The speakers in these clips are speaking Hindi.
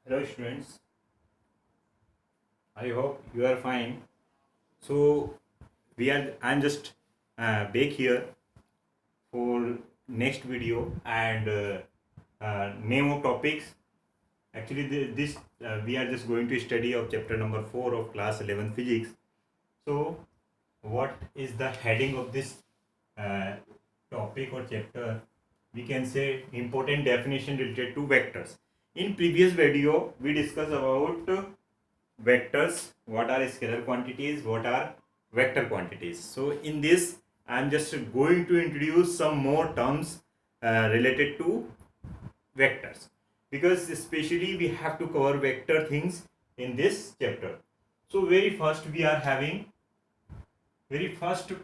Hello students, I hope you are fine. So I'm just back here for next video and name of topics. Actually, this we are just going to study of chapter number 4 of class 11 physics. So what is the heading of this uh, topic or chapter? We can say important definition related to vectors. In previous video, we discussed about vectors, what are scalar quantities, what are vector quantities. So in this I'm just going to introduce some more terms related to vectors, because especially we have to cover vector things in this chapter. So very first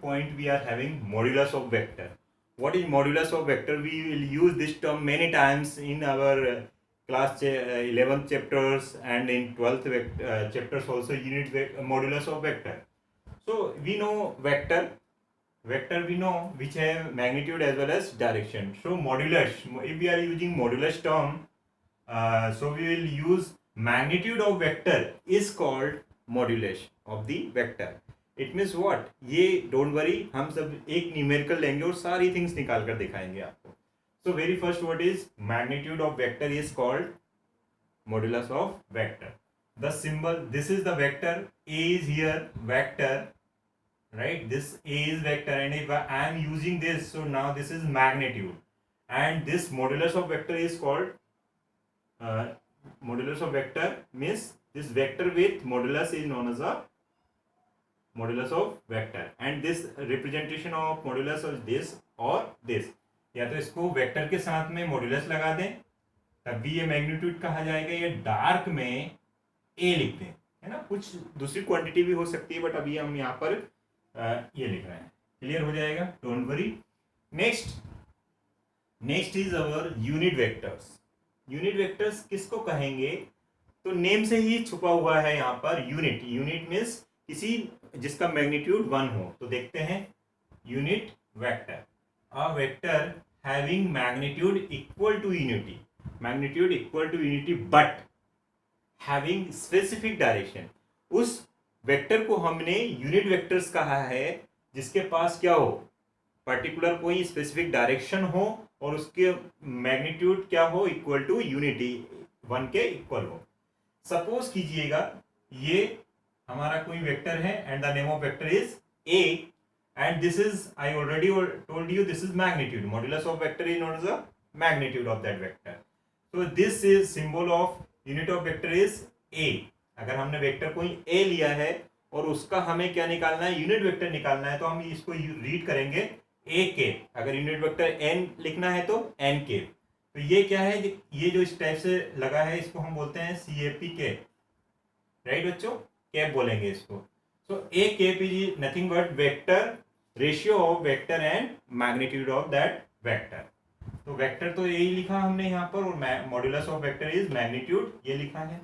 point we are having modulus of vector. What is modulus of vector? We will use this term many times in our class 11th chapters and in 12th chapters also, modulus of vector. So we know vector we know which have magnitude as well as direction. So modulus, if we are using modulus term, so we will use magnitude of vector is called modulus of the vector. It means what, ये डोंट वरी, हम सब एक न्यूमेरिकल लेंगे और सारी थिंग्स निकाल कर दिखाएंगे आपको. So very first word is magnitude of vector is called modulus of vector. The symbol, this is the vector, A is here vector, right? This a is vector, and if I am using this, so now this is magnitude, and this modulus of vector is called modulus of vector means this vector with modulus is known as a modulus of vector, and this representation of modulus is this or this. या तो इसको वेक्टर के साथ में मॉड्यूलस लगा दें तब भी ये मैग्नीट्यूड कहा जाएगा, या डार्क में ए लिख दें, है ना. कुछ दूसरी क्वांटिटी भी हो सकती है, बट अभी हम यहाँ पर ये लिख रहे हैं. क्लियर हो जाएगा, don't worry. Next is our unit vectors. Unit vectors किसको कहेंगे? तो नेम से ही छुपा हुआ है यहाँ पर यूनिट. यूनिट मीन्स किसी जिसका मैग्नीट्यूड 1 हो. तो देखते हैं unit vector. A vector having magnitude equal to unity, magnitude equal to unity but having specific direction. उस वेक्टर को हमने यूनिट वेक्टर्स कहा है जिसके पास क्या हो, पर्टिकुलर कोई स्पेसिफिक डायरेक्शन हो और उसके मैग्नीट्यूड क्या हो, इक्वल टू यूनिटी 1 के इक्वल हो. सपोज कीजिएगा ये हमारा कोई वेक्टर है and the name of vector is A, and this is, I already told you, this is magnitude. Modulus of vector is known as the magnitude of that vector. so this is symbol of unit of vector is a. अगर हमने वेक्टर कोई a लिया है और उसका हमें क्या निकालना है, यूनिट वेक्टर निकालना है, तो हम इसको रीड करेंगे a के. अगर यूनिट वेक्टर n लिखना है तो n के. तो ये क्या है, ये जो इस टाइप से लगा है इसको हम बोलते हैं CAP के, राइट बच्चों, कैप बोलेंगे इसको. सो a cap is nothing but vector, ratio of vector and magnitude of that vector. तो वेक्टर तो यही लिखा हमने यहाँ पर, और modulus of vector is magnitude, ये लिखा है.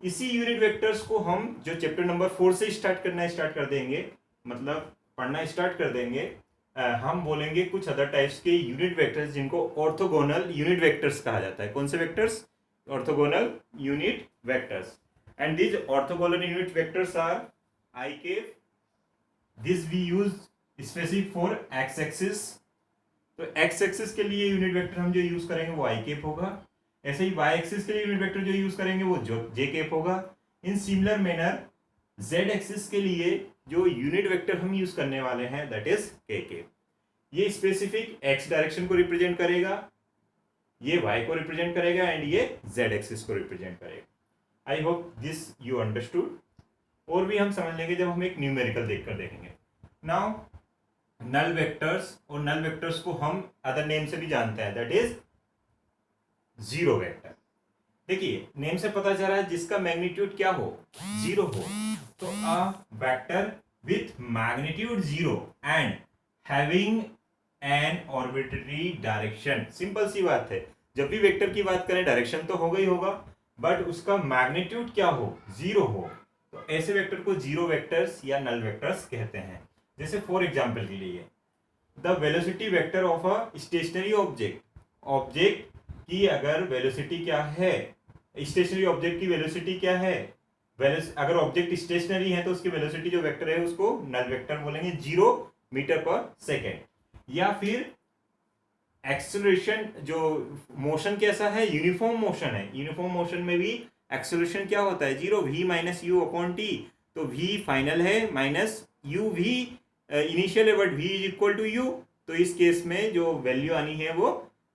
इसी यूनिट वेक्टर्स को हम जो चैप्टर नंबर 4 से स्टार्ट कर देंगे, मतलब पढ़ना स्टार्ट कर देंगे. हम बोलेंगे कुछ अदर टाइप्स के यूनिट वेक्टर्स जिनको ऑर्थोगोनल यूनिट वेक्टर्स कहा जाता है. कौन से vectors? Orthogonal unit vectors. And these orthogonal unit vectors are I cap. This we use specific for x axis. तो x एक्सिस के लिए यूनिट वेक्टर हम जो यूज करेंगे वो आई केप होगा. ऐसे ही y एक्सिस के लिए यूनिट वेक्टर जो यूज करेंगे वो जे केप होगा. In similar manner z axis के लिए जो यूनिट वेक्टर हम यूज करने वाले हैं दैट इज के केप. ये स्पेसिफिक x डायरेक्शन को रिप्रेजेंट करेगा, ये y को रिप्रेजेंट करेगा, एंड ये z एक्सिस को रिप्रेजेंट करेगा. I hope this you understood. और भी हम समझ लेंगे जब हम एक न्यूमेरिकल देखकर देखेंगे. नाउ नल वेक्टर्स, और नल वेक्टर्स को हम अदर नेम से भी जानते हैं, दैट इज जीरो वेक्टर. देखिए नेम से पता चला है जिसका मैग्नीट्यूड क्या हो, जीरो हो. तो a vector with magnitude zero and having an arbitrary direction. Simple सी बात है, जब भी वेक्टर की बात करें डायरेक्शन तो होगा ही होगा, बट उसका मैग्नीट्यूड क्या हो, जीरो हो. तो ऐसे वेक्टर को जीरो वेक्टर्स या नल वेक्टर्स कहते हैं. जैसे फॉर एग्जाम्पल के लिए the velocity vector of a stationary object. Object की अगर वेलोसिटी क्या है, स्टेशनरी ऑब्जेक्ट की वेलोसिटी क्या है, अगर ऑब्जेक्ट स्टेशनरी है तो उसकी वेलोसिटी जो वेक्टर है उसको नल वेक्टर बोलेंगे, 0 मीटर पर सेकेंड। या फिर एक्सेलरेशन, जो मोशन कैसा है, यूनिफॉर्म मोशन है, यूनिफॉर्म मोशन में भी एक्सेलरेशन क्या होता है, 0, v minus u upon t. तो v फाइनल है माइनस यू, v इनिशियल है but v is equal to u. तो इस केस में जो वैल्यू आनी है वो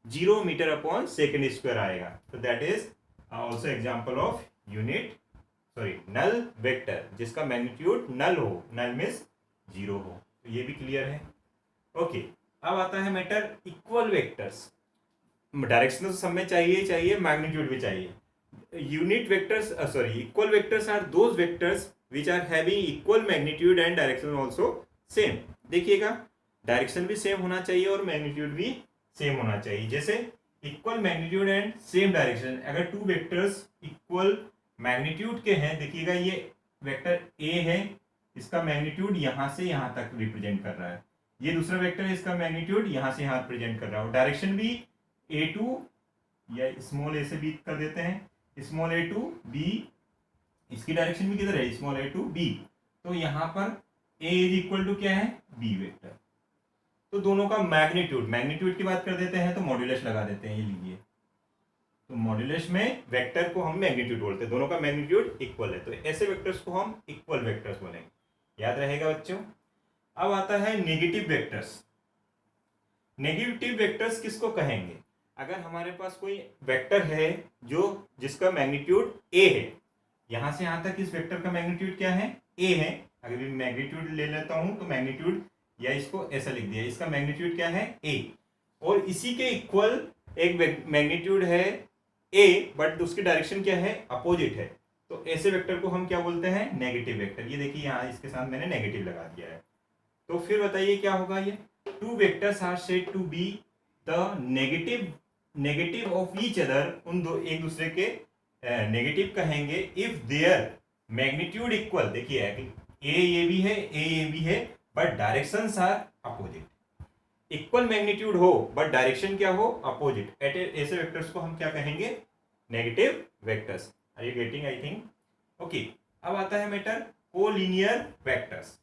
0 मीटर अपॉन सेकेंड स्क्वायर आएगा। तो that is also example of unit null vector जिसका मैग्नीट्यूड नल हो, नल मीन्स 0 हो। तो ये भी क्लियर है। ओके, अब आता है मैटर इक्वल वेक्टर्स। डायरेक्शन तो सब में चाहिए, मैग्नीट्यूड भी चाहिए। Unit vectors equal vectors are those vectors which are having equal magnitude and direction also same. देखिएगा, डायरेक्शन भी सेम होना चाहिए और मैग्नीट्यूड भी सेम होना चाहिए। जैसे equal magnitude and same direction, अगर टू वेक्टर्स इक्वल मैग्नीट्यूड के हैं, देखिएगा ये वेक्टर ए है, इसका मैग्नीट्यूड यहां से यहां तक रिप्रेजेंट कर रहा है, ये दूसरा वेक्टर है, इसका मैग्नीट्यूड यहां से यहां प्रेजेंट कर रहा है, और डायरेक्शन भी a2 या स्मॉल a से b कर देते हैं, स्मॉल a2 b, इसकी डायरेक्शन भी किधर है, स्मॉल a2 b। तो यहां पर a इज इक्वल टू क्या है, b वेक्टर। तो दोनों का मैग्नीट्यूड की बात कर देते हैं तो मॉड्यूलस लगा देते हैं, ये लीजिए। तो मॉड्यूलस में वेक्टर को हम मैग्नीट्यूड बोलते हैं, दोनों का मैग्नीट्यूड इक्वल है, तो ऐसे वेक्टर्स को हम इक्वल वेक्टर्स बोलेंगे, याद रहेगा बच्चों। अब आता है नेगेटिव वेक्टर्स। नेगेटिव वेक्टर्स किसको कहेंगे, अगर हमारे पास कोई वेक्टर है जिसका मैग्नीट्यूड a है, यहां से यहां तक इस वेक्टर का मैग्नीट्यूड क्या है, a है। अगर मैं मैग्नीट्यूड ले लेता हूं तो मैग्नीट्यूड, या इसको ऐसा लिख दिया, इसका मैग्नीट्यूड क्या है, a, और इसी के इक्वल एक मैग्नीट्यूड है a बट उसकी डायरेक्शन क्या है, अपोजिट है। तो ऐसे वेक्टर को हम क्या बोलते हैं, नेगेटिव वेक्टर। ये देखिए यहाँ इसके साथ मैंने नेगेटिव लगा दिया है। तो फिर बताइए क्या होगा, ये two vectors are said to be the negative of each other, उन दो एक दूसरे के नेगेटिव कहेंगे इफ देयर मैग्नीट्यूड इक्वल। देखिए ए ये भी है but directions are opposite. Equal magnitude हो बट डायरेक्शन क्या हो, अपोजिट, ऐसे वेक्टर्स को हम क्या कहेंगे, negative vectors. Are you getting, I think. Okay, अब आता है मैटर कोलिनियर वेक्टर्स।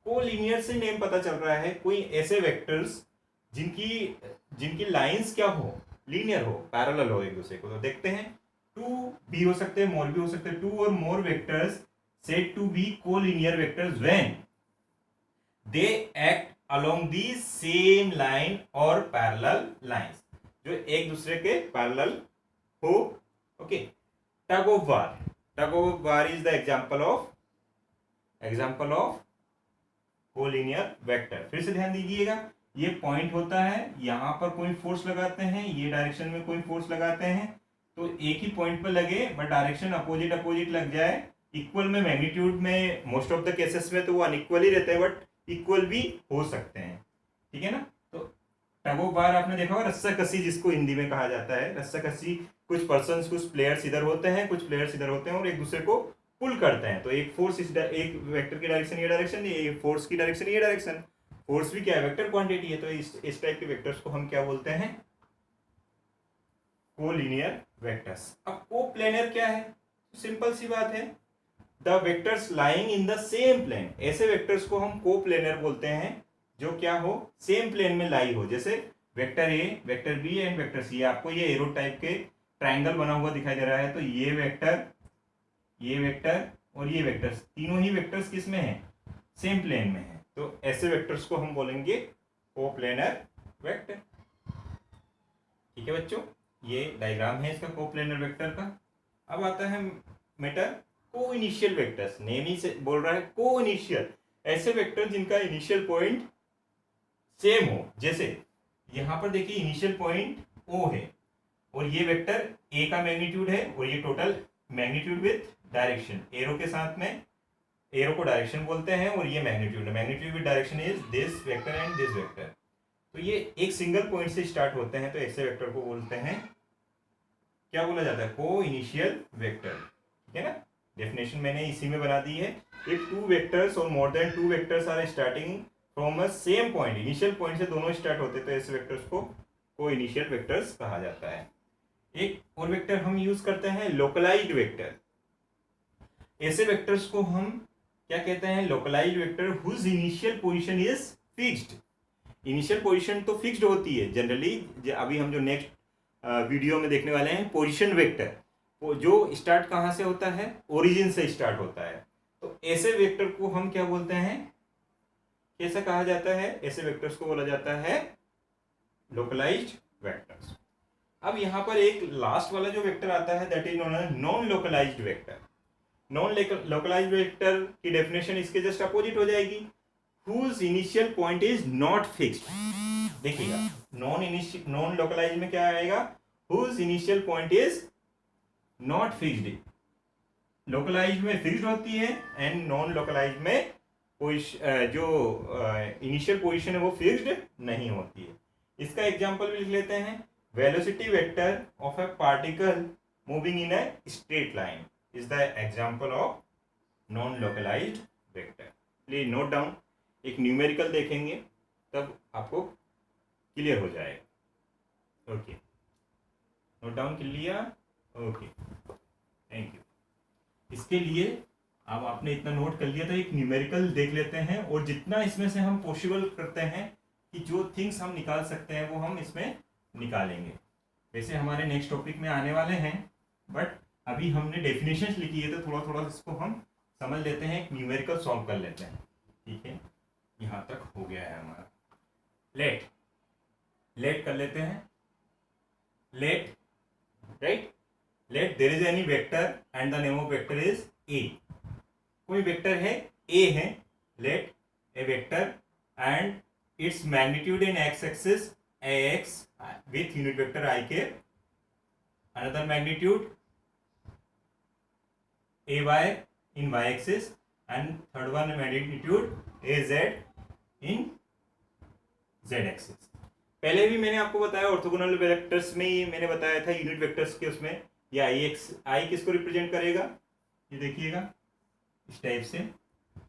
कोलिनियर से नेम पता चल रहा है कोई ऐसे वेक्टर्स जिनकी लाइंस क्या हो, लीनियर हो, पैरेलल हो एक दूसरे को। तो देखते हैं, टू भी हो सकते हैं, मोर भी हो सकते हैं, टू और more vectors said to be collinear vectors when they act along the same line और पैरेलल लाइंस, जो एक दूसरे के पैरेलल हो। Okay, tug of war is the example of collinear vector. फिर से ध्यान दीजिएगा, ये पॉइंट होता है, यहां पर कोई फोर्स लगाते हैं, ये डायरेक्शन में कोई फोर्स लगाते हैं, तो एक ही पॉइंट पर लगे बट डायरेक्शन अपोजिट लग जाए। इक्वल में मैग्नीट्यूड में मोस्ट ऑफ द केसेस में तो वो अनइक्वल ही रहते हैं बट इक्वल भी हो सकते हैं, ठीक है ना। तो टग ऑफ वार आपने देखा होगा, रस्साकसी जिसको हिंदी में कहा जाता है, रस्साकसी। कुछ पर्सन्स, कुछ प्लेयर्स इधर होते हैं, कुछ प्लेयर्स इधर होते हैं और एक दूसरे को पुल करते हैं। तो एक फोर्स एक वेक्टर की डायरेक्शन ये डायरेक्शन, एक फोर्स की डायरेक्शन ये डायरेक्शन। फोर्स भी क्या है, वेक्टर क्वांटिटी है। तो इस टाइप के वेक्टर्स को हम क्या बोलते हैं, कोलिनियर वेक्टर्स। अब कोप्लेनर क्या है, सिंपल सी बात है, the vectors lying in the same plane. ऐसे वेक्टर्स को हम कोप्लेनर बोलते हैं जो क्या हो, सेम प्लेन में लाई हो। जैसे vector A, vector B and vector C. आपको ये एरो टाइप के ट्राइंगल बना हुआ दिखाई दे रहा है, तो ये वेक्टर और ये वेक्टर, तीनों ही वेक्टर्स किस में है, सेम प्लेन में है। तो ऐसे वेक्टर्स को हम बोलेंगे कोप्लेनर वेक्टर। ठीक है बच्चों, ये डायग्राम है इसका कोप्लेनर वेक्टर का। अब आता है मैटर को इनिशियल वेक्टर्स। नेम ही से बोल रहा है को इनिशियल, ऐसे वेक्टर जिनका इनिशियल पॉइंट सेम हो। जैसे यहां पर देखिए इनिशियल पॉइंट ओ है और ये वेक्टर ए का मैग्नीट्यूड है और ये total magnitude with direction, arrow के साथ में, एरो को डायरेक्शन बोलते हैं और ये मैग्नीट्यूड है। Magnitude with direction is this vector and this vector. तो ये एक सिंगल पॉइंट से स्टार्ट होते हैं, तो ऐसे वेक्टर को बोलते हैं, क्या बोला जाता है, को इनिशियल वेक्टर। ठीक है ना, डेफिनेशन मैंने इसी में बना दी है। इफ टू वेक्टर्स और more than two vectors are starting from a same point, initial point से दोनों स्टार्ट होते, तो ऐसे वेक्टर्स को इनिशियल वेक्टर्स कहा जाता है। एक और वेक्टर हम यूज करते हैं लोकलाइज्ड वेक्टर। ऐसे वेक्टर्स को हम क्या कहते हैं, localized vector whose initial position is fixed. Initial position तो फिक्स्ड होती है जनरली, अभी हम जो नेक्स्ट वीडियो में देखने वाले हैं पोजीशन वेक्टर, वो जो स्टार्ट कहाँ से होता है, ओरिजिन से स्टार्ट होता है। तो ऐसे वेक्टर को हम क्या बोलते हैं, कैसा कहा जाता है, ऐसे वेक्टर्स को बोला जाता है लोकलाइज्ड वेक्टर्स। अब यहाँ पर एक लास्ट वाला जो वेक्टर आता है that is known as non localized vector. Non localized vector की डेफिनेशन इसके जस्ट अपोजिट हो जाएगी, whose initial point is not fixed। देखिएगा नॉन लोकलाइज में क्या आएगा, whose initial point is not fixed। Localize में फिक्स्ड होती है एंड नॉन लोकलाइज में जो इनिशियल पोजीशन है वो फिक्स्ड नहीं होती है। इसका एग्जांपल भी लिख लेते हैं, velocity vector of a particle moving in a straight line is the example of non localized vector. Please note down, एक न्यूमेरिकल देखेंगे तब आपको क्लियर हो जाएगा। ओके, नोट डाउन कर लिया, ओके थैंक यू। इसके लिए अब आपने इतना नोट कर लिया तो एक न्यूमेरिकल देख लेते हैं, और जितना इसमें से हम पॉसिबल करते हैं कि जो थिंग्स हम निकाल सकते हैं वो हम इसमें निकालेंगे। वैसे हमारे नेक्स्ट टॉपिक में आने वाले हैं, बट अभी हमने डेफिनेशंस लिखी है तो थोड़ा थोड़ा इसको हम समझ लेते हैं, एक न्यूमेरिकल सॉल्व कर लेते हैं। ठीक है, यहाँ तक हो गया है हमारा। लेट कर लेते हैं, let write, let there is any vector and the name of vector is A. कोई वेक्टर है ए है, let A vector and its magnitude in X axis ax with unit vector I k, another magnitude ay in y axis, and third one magnitude az in z axis। पहले भी मैंने आपको बताया ऑर्थोगोनल वेक्टर्स में ही मैंने बताया था यूनिट वेक्टर्स के उसमें, ये आई किसको रिप्रेजेंट करेगा, ये देखिएगा इस टाइप से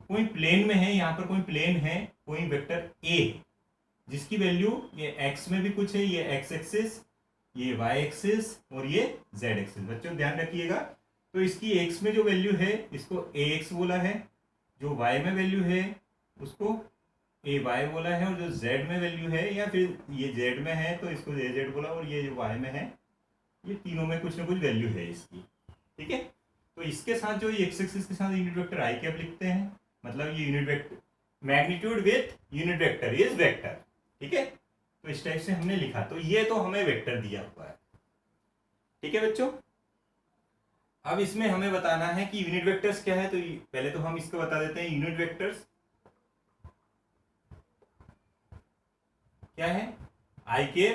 कोई प्लेन में है, यहाँ पर कोई प्लेन है, कोई वेक्टर ए जिसकी वैल्यू ये x में भी कुछ है, ये x एक्सिस, ये y एक्सिस और ये z एक्सिस। बच्चों ध्यान रखिएगा, तो इसकी x में जो वैल्यू है इसको ax बोला है, जो y में वैल्यू है उसको ay बोला है, और जो z में वैल्यू है या फिर ये z में है तो इसको az बोला, और ये जो y में है ये तीनों में कुछ ना कुछ वैल्यू है इसकी। ठीक है, तो इसके साथ जो x एक्सिस के साथ यूनिट वेक्टर आई कैप लिखते हैं, मतलब ये unit vector magnitude with unit vector is vector. ठीक है, तो इस टाइप से हमने लिखा, तो ये तो हमें वेक्टर दिया हुआ है। ठीक है बच्चों, अब इसमें हमें बताना है कि यूनिट वेक्टर्स क्या है, तो पहले तो हम इसको बता देते हैं। यूनिट वेक्टर्स क्या है, आई के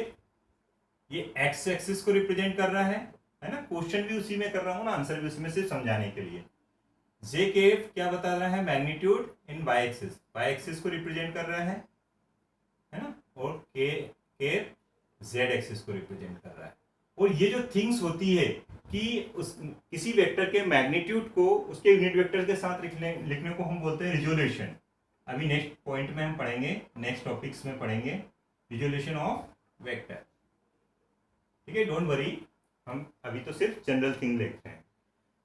ये एक्स एक्सिस को रिप्रेजेंट कर रहा है ना, क्वेश्चन भी उसी में कर रहा हूं ना, आंसर भी उसमें सिर्फ समझाने के लिए। जे केफ क्या बता रहा है, मैग्नीट्यूड इन वाई एक्सिस, वाई एक्सिस को रिप्रेजेंट कर रहा है ना, और के जेड एक्सिस को रिप्रेजेंट कर रहा है। और ये जो थिंग्स होती है कि किसी वेक्टर के मैग्नीट्यूड को उसके यूनिट वेक्टर के साथ लिखने को हम बोलते हैं रिजोल्यूशन। अभी नेक्स्ट पॉइंट में हम पढ़ेंगे, नेक्स्ट टॉपिक्स में पढ़ेंगे रिजोल्यूशन ऑफ वेक्टर। ठीक है, डोंट वरी, हम अभी तो सिर्फ जनरल थिंग देखते हैं।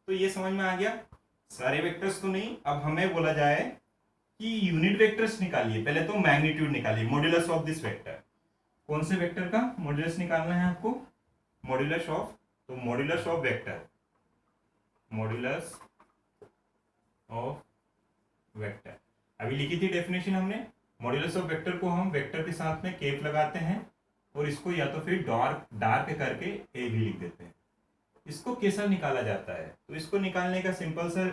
तो ये समझ में आ गया, सारे वेक्टर्स तो नहीं। अब हमें बोला जाए कि यूनिट वेक्टर्स निकालिए, पहले तो मैग्नीट्यूड निकालिए, मॉड्यूलस ऑफ दिस वेक्टर। कौन से वेक्टर का मॉड्यूलस निकालना है आपको, मॉड्यूलस ऑफ, तो modulus of vector, modulus of vector अभी लिखी थी डेफिनेशन हमने। मॉड्यूलस ऑफ वेक्टर को हम वेक्टर के साथ में केप लगाते हैं और इसको या तो फिर डार्क करके ए भी लिख देते हैं। इसको कैसा निकाला जाता है, तो इसको निकालने का सिंपल सा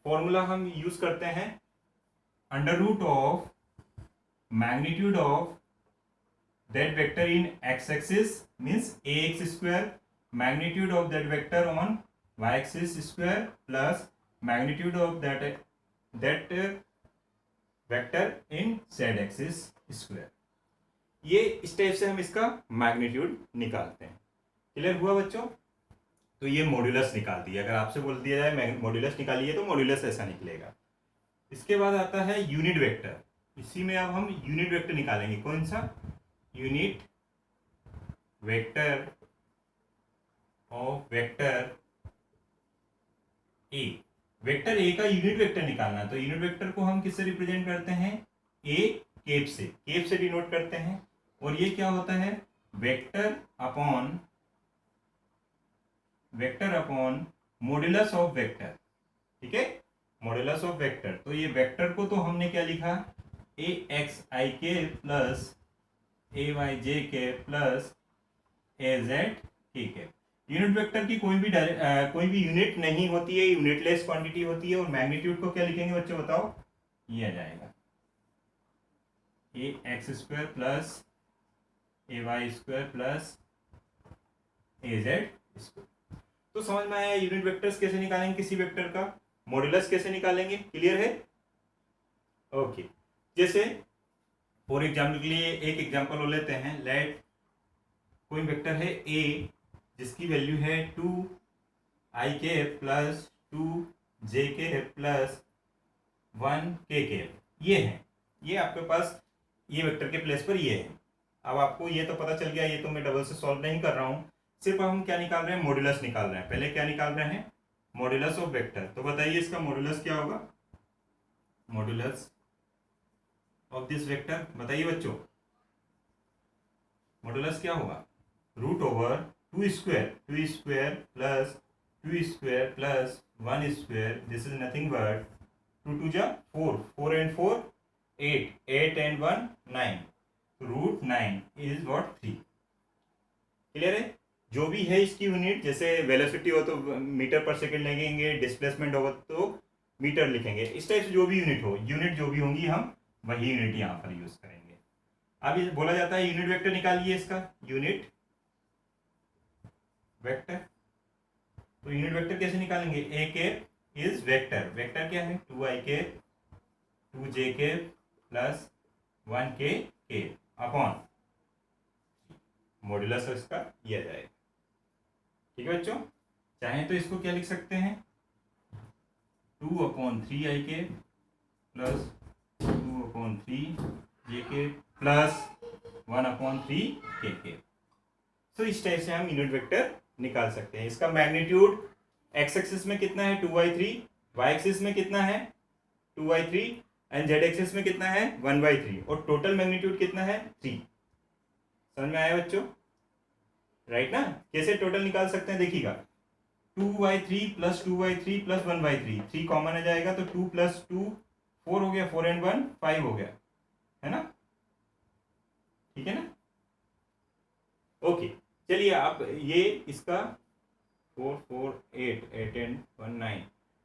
फॉर्मूला हम यूज करते हैं, under root of magnitude of that vector in X axis means A X square, magnitude of that vector on Y axis square plus magnitude of that vector in Z axis square. ये इस टाइप से हम इसका मैग्नीट्यूड निकालते हैं। क्लियर हुआ बच्चों, तो ये मॉड्यूलस निकाल दिया। अगर आपसे बोल दिया जाए मॉड्यूलस निकालिए तो मॉड्यूलस ऐसा निकलेगा। इसके बाद आता है यूनिट वेक्टर, इसी में अब हम यूनिट वेक्टर निकालेंगे। कौन सा, unit vector of vector A. Vector A का यूनिट वेक्टर निकालना, तो यूनिट वेक्टर को हम किससे रिप्रेजेंट करते हैं, ए केप से डिनोट करते हैं। और ये क्या होता है, vector upon modulus of vector, ठीक है, मॉड्यूलस ऑफ वेक्टर। तो ये वेक्टर को तो हमने क्या लिखा, ए एक्स आई के प्लस ए वाई जे के प्लस ए जेड, ठीक है। यूनिट वेक्टर की कोई भी यूनिट नहीं होती है, यूनिटलेस क्वांटिटी होती है। और मैग्नीट्यूड को क्या लिखेंगे बच्चों, बताओ, ये आ जाएगा ए एक्स स्क्वायर प्लस ए वाई स्क्वायर प्लस ए जेड स्क्वायर। तो समझ में आया यूनिट वेक्टर्स कैसे निकालेंगे, किसी वेक्टर का मॉड्यूलस कैसे निकालेंगे, क्लियर है। ओके, जैसे फॉर एग्जाम्पल के लिए एक एग्जाम्पल हो लेते हैं। लेट कोई वेक्टर है ए जिसकी वैल्यू है 2 i प्लस 2 प्लस 1 ये है, ये आपके पास ये वेक्टर के प्लेस पर ये है। अब आपको ये तो पता चल गया, ये तो मैं डबल से सॉल्व नहीं कर रहा हूँ, सिर्फ हम क्या निकाल रहे हैं, मॉड्यूलस निकाल रहे हैं। पहले क्या निकाल रहे हैं, मॉड्यूलस ऑफ वेक्टर। तो बताइए इसका मॉड्यूलस क्या होगा, मॉड्यूलस ऑफ दिस वेक्टर, बताइए बच्चों, मॉड्यूलस क्या होगा, root over 2 square plus 2 square plus 1 square, this is nothing but 2 2 जा 4, 4 and 4 8, 8 and 1 9, root 9 is what 3। Clear है। जो भी है इसकी यूनिट, जैसे वेलोसिटी हो तो मीटर पर सेकंड लिखेंगे, डिस्प्लेसमेंट होगा तो मीटर लिखेंगे, इस टाइप से जो भी यूनिट जो भी होंगी हम वही यूनिट यहाँ पर यूज करेंगे। अब ये बोला जाता है यूनिट वेक्टर निकालिए इसका, यूनिट वेक्टर। तो यूनिट वेक्टर कैसे निकालेंगे, ए के इज वेक्टर, वेक्टर क्या है 2i 2j plus 1k upon modulus इसका ये आ जाएगा, ठीक है बच्चों। चाहे तो इसको क्या लिख सकते हैं, 2/3i plus 2/3j plus 1/3k। तो इस टाइप से हम यूनिट वेक्टर निकाल सकते हैं। इसका मैग्नीट्यूड एक्स एक्सिस में कितना है 2/3, वाई एक्सिस में कितना है 2/3 एंड जेड एक्सिस में कितना है 1/3, और टोटल मैग्नीट्यूड कितना है 3। समझ में आया बच्चों, राइट ना। कैसे टोटल निकाल सकते हैं देखिएगा, 2/3 प्लस 2/3 प्लस 1/3, 3 कॉमन आ जाएगा तो 2 प्लस 2 4 हो गया, 4 and 1 5 हो गया, है ना, ठीक है ना। ओके, चलिए आप ये इसका 4 4 8 8 and 1 9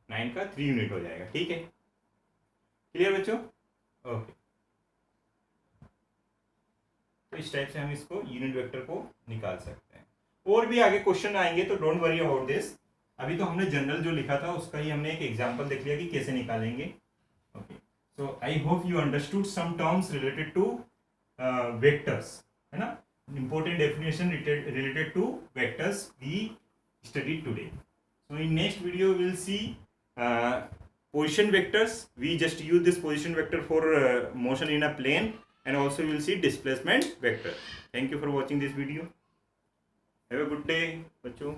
9 का 3 यूनिट हो जाएगा, ठीक है, क्लियर बच्चों। ओके, तो इस टाइप से हम इसको यूनिट वेक्टर को निकाल सकते हैं। और भी आगे क्वेश्चन आएंगे तो डोंट वरी अबाउट दिस। अभी तो हमने जनरल जो लिखा था उसका ही हमने एक एग्जांपल देख लिया कि कैसे निकालेंगे। Okay, so I hope you understood some terms related to vectors, है ना, important definition related to vectors we studied today. So in next video we will see position vectors. We just use this position vector for motion in a plane, and also we will see displacement vector. Thank you for watching this video. Have a good day, बच्चों.